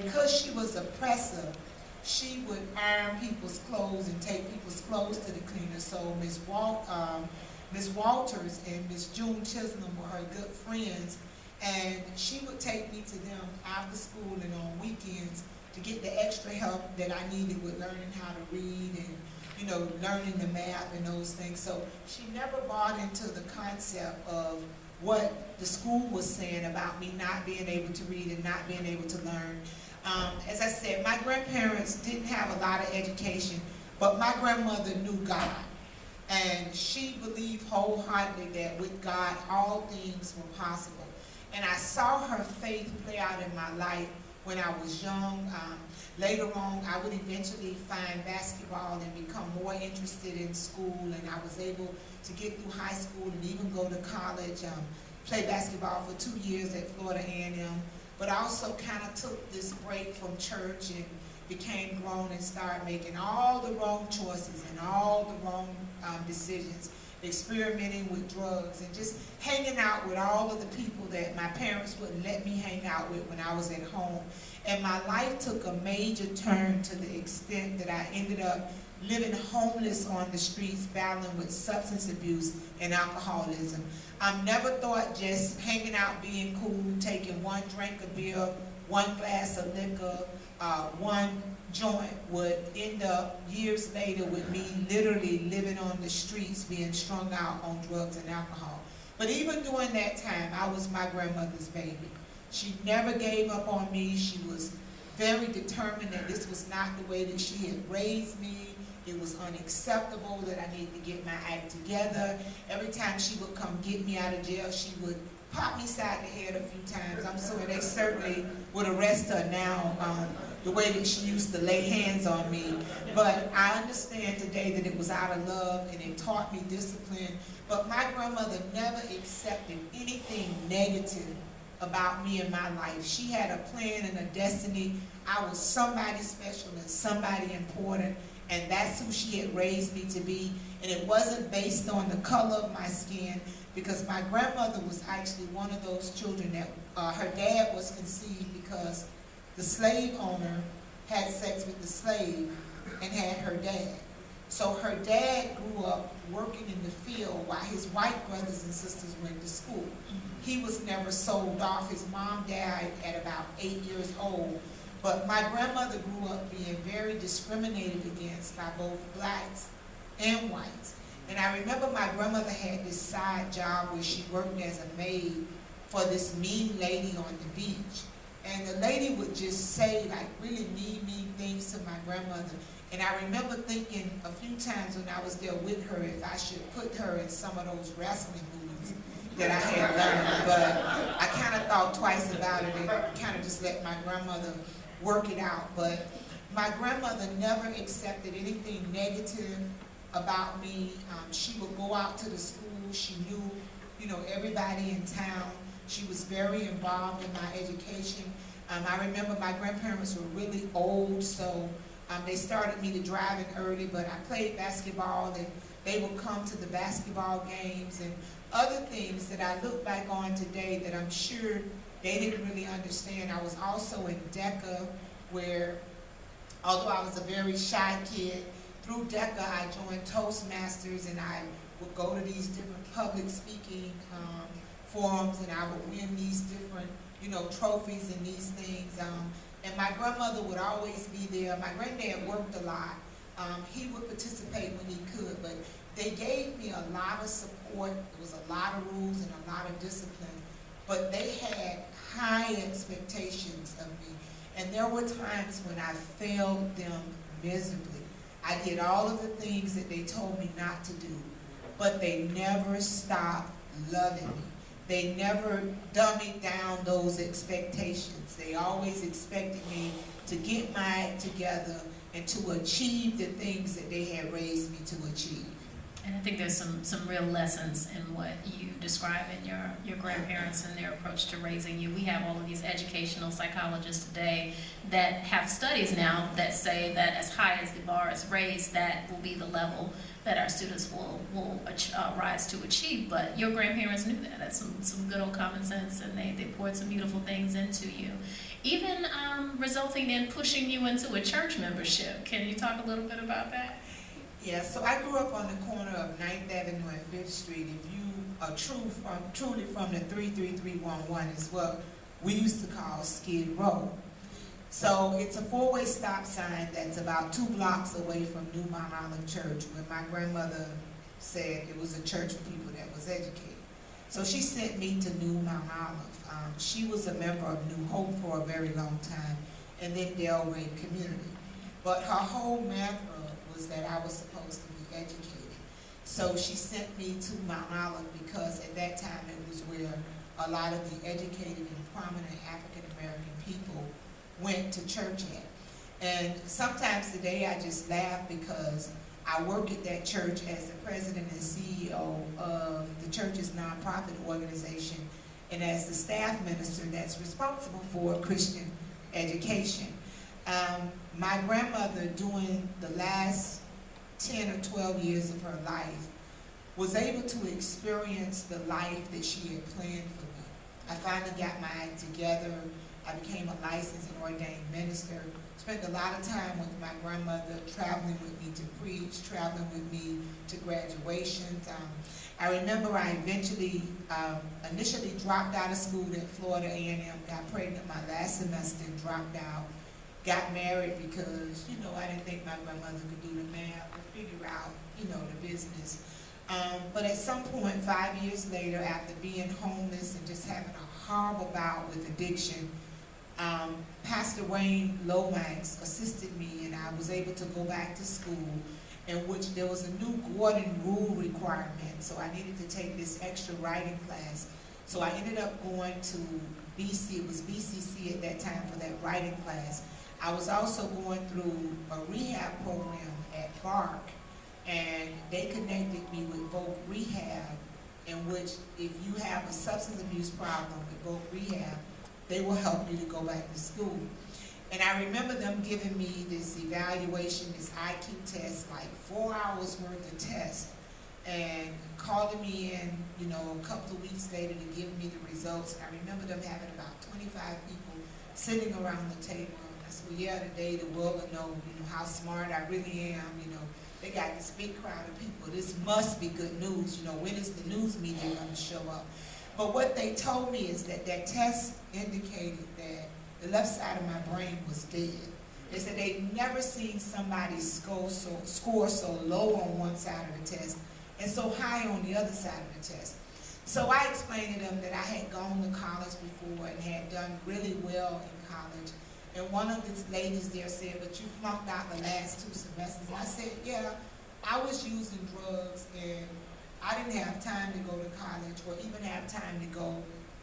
because she was oppressive, she would iron people's clothes and take people's clothes to the cleaner. So Miss Walters and Miss June Chisholm were her good friends, and she would take me to them after school and on weekends to get the extra help that I needed with learning how to read and, you know, learning the math and those things. So she never bought into the concept of what the school was saying about me not being able to read and not being able to learn. As I said, my grandparents didn't have a lot of education, but my grandmother knew God. And she believed wholeheartedly that with God, all things were possible. And I saw her faith play out in my life when I was young. Later on, I would eventually find basketball and become more interested in school, and I was able to get through high school and even go to college, play basketball for 2 years at Florida A&M, but I also kind of took this break from church and became grown and started making all the wrong choices and all the wrong decisions, experimenting with drugs and just hanging out with all of the people that my parents wouldn't let me hang out with when I was at home. And my life took a major turn to the extent that I ended up living homeless on the streets, battling with substance abuse and alcoholism. I never thought just hanging out, being cool, taking one drink of beer, one glass of liquor, one joint would end up years later with me literally living on the streets, being strung out on drugs and alcohol. But even during that time, I was my grandmother's baby. She never gave up on me. She was very determined that this was not the way that she had raised me. It was unacceptable, that I needed to get my act together. Every time she would come get me out of jail, she would pop me side the head a few times. I'm sure they certainly would arrest her now, the way that she used to lay hands on me. But I understand today that it was out of love and it taught me discipline. But my grandmother never accepted anything negative about me and my life. She had a plan and a destiny. I was somebody special and somebody important, and that's who she had raised me to be. And it wasn't based on the color of my skin, because my grandmother was actually one of those children that her dad was conceived because the slave owner had sex with the slave and had her dad. So her dad grew up working in the field while his white brothers and sisters went to school. He was never sold off. His mom died at about 8 years old. But my grandmother grew up being very discriminated against by both blacks and whites. And I remember my grandmother had this side job where she worked as a maid for this mean lady on the beach. And the lady would just say like really mean things to my grandmother. And I remember thinking a few times when I was there with her if I should put her in some of those wrestling moves that I had learned. But I kind of thought twice about it and kind of just let my grandmother work it out. But my grandmother never accepted anything negative about me. She would go out to the school. She knew, you know, everybody in town. She was very involved in my education. I remember my grandparents were really old, so they started me to driving early, but I played basketball, and they would come to the basketball games and other things that I look back on today that I'm sure they didn't really understand. I was also in DECA, where although I was a very shy kid, through DECA I joined Toastmasters, and I would go to these different public speaking forums, and I would win these different, you know, trophies and these things. And my grandmother would always be there. My granddad worked a lot. He would participate when he could, but they gave me a lot of support. There was a lot of rules and a lot of discipline, but they had high expectations of me. And there were times when I failed them miserably. I did all of the things that they told me not to do, but they never stopped loving me. They never dummied down those expectations. They always expected me to get my act together and to achieve the things that they had raised me to achieve. And I think there's some real lessons in what you describe in your grandparents and their approach to raising you. We have all of these educational psychologists today that have studies now that say that as high as the bar is raised, that will be the level that our students will rise to achieve. But your grandparents knew that. That's some good old common sense, and they poured some beautiful things into you. Even resulting in pushing you into a church membership. Can you talk a little bit about that? Yeah, so I grew up on the corner of 9th Avenue and 5th Street. If you are truly from the 33311 is what we used to call Skid Row. So it's a four-way stop sign that's about 2 blocks away from New Mount Olive Church, where my grandmother said it was a church for people that was educated. So she sent me to New Mount Olive. She was a member of New Hope for a very long time, and then Delray Community. But her whole mantra was that I was supposed to be educated. So she sent me to Mount Olive because at that time it was where a lot of the educated and prominent African American people went to church at. And sometimes today I just laugh because I work at that church as the president and CEO of the church's nonprofit organization and as the staff minister that's responsible for Christian education. My grandmother, during the last 10 or 12 years of her life, was able to experience the life that she had planned for me. I finally got my act together. I became a licensed and ordained minister. Spent a lot of time with my grandmother, traveling with me to preach, traveling with me to graduations. I remember I initially dropped out of school at Florida A&M, got pregnant my last semester and dropped out. Got married because, I didn't think my grandmother could do the math or figure out, the business. But at some point, 5 years later, after being homeless and just having a horrible bout with addiction, Pastor Wayne Lomax assisted me, and I was able to go back to school, in which there was a new Gordon Rule requirement, so I needed to take this extra writing class. So I ended up going to BC, it was BCC at that time for that writing class. I was also going through a rehab program at BARC, and they connected me with Voc Rehab, in which if you have a substance abuse problem with Voc Rehab, they will help you to go back to school. And I remember them giving me this evaluation, this IQ test, like 4 hours worth of tests, and calling me in, a couple of weeks later to give me the results. And I remember them having about 25 people sitting around the table. And I said, well, yeah, today the world will know, how smart I really am, They got this big crowd of people. This must be good news. When is the news media going to show up? But what they told me is that test indicated that the left side of my brain was dead. They said they'd never seen somebody score so low on one side of the test and so high on the other side of the test. So I explained to them that I had gone to college before and had done really well in college. And one of the ladies there said, but you flunked out the last 2 semesters. And I said, yeah, I was using drugs and I didn't have time to go to college or even have time to go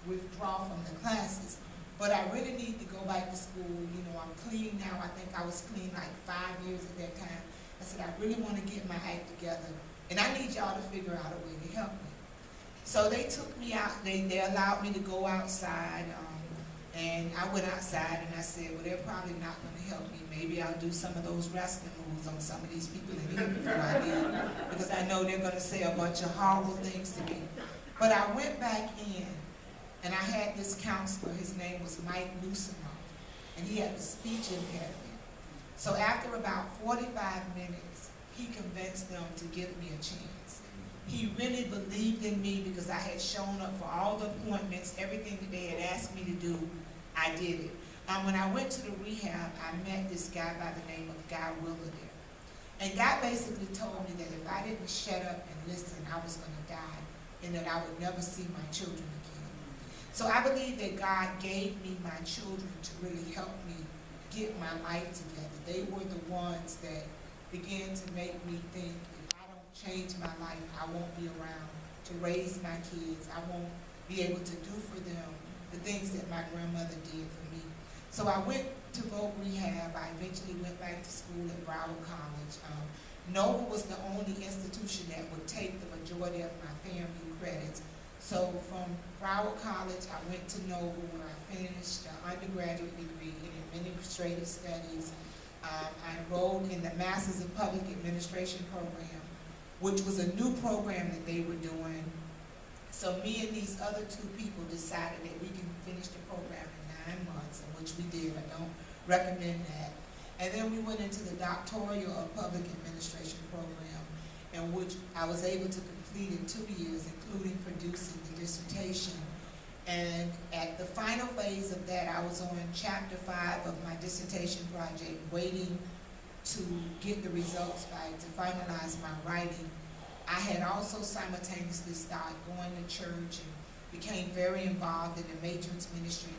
withdraw from the classes. But I really need to go back to school. I'm clean now. I think I was clean like 5 years at that time. I said, I really want to get my act together. And I need y'all to figure out a way to help me. So they took me out. They allowed me to go outside. And I went outside and I said, well, they're probably not going to help me. Maybe I'll do some of those wrestling moves on some of these people in here before I leave, because I know they're going to say a bunch of horrible things to me. But I went back in, and I had this counselor. His name was Mike Newsomoff, and he had a speech impairment. So after about 45 minutes, he convinced them to give me a chance. He really believed in me because I had shown up for all the appointments, everything that they had asked me to do, I did it. When I went to the rehab, I met this guy by the name of Guy Willer there. And Guy basically told me that if I didn't shut up and listen, I was going to die and that I would never see my children again. So I believe that God gave me my children to really help me get my life together. They were the ones that began to make me think, if I don't change my life, I won't be around to raise my kids. I won't be able to do for them the things that my grandmother did for me. So I went to Voc Rehab. I eventually went back to school at Broward College. Nova was the only institution that would take the majority of my family credits. So from Broward College, I went to Nova where I finished an undergraduate degree in administrative studies. I enrolled in the Masters of Public Administration program, which was a new program that they were doing. So me and these other 2 people decided that we can finish the program in 9 months, and which we did. I don't recommend that. And then we went into the doctoral of public administration program, in which I was able to complete in 2 years, including producing the dissertation. And at the final phase of that, I was on chapter 5 of my dissertation project, waiting to get the results back to finalize my writing. I had also simultaneously started going to church and became very involved in the Matrix ministry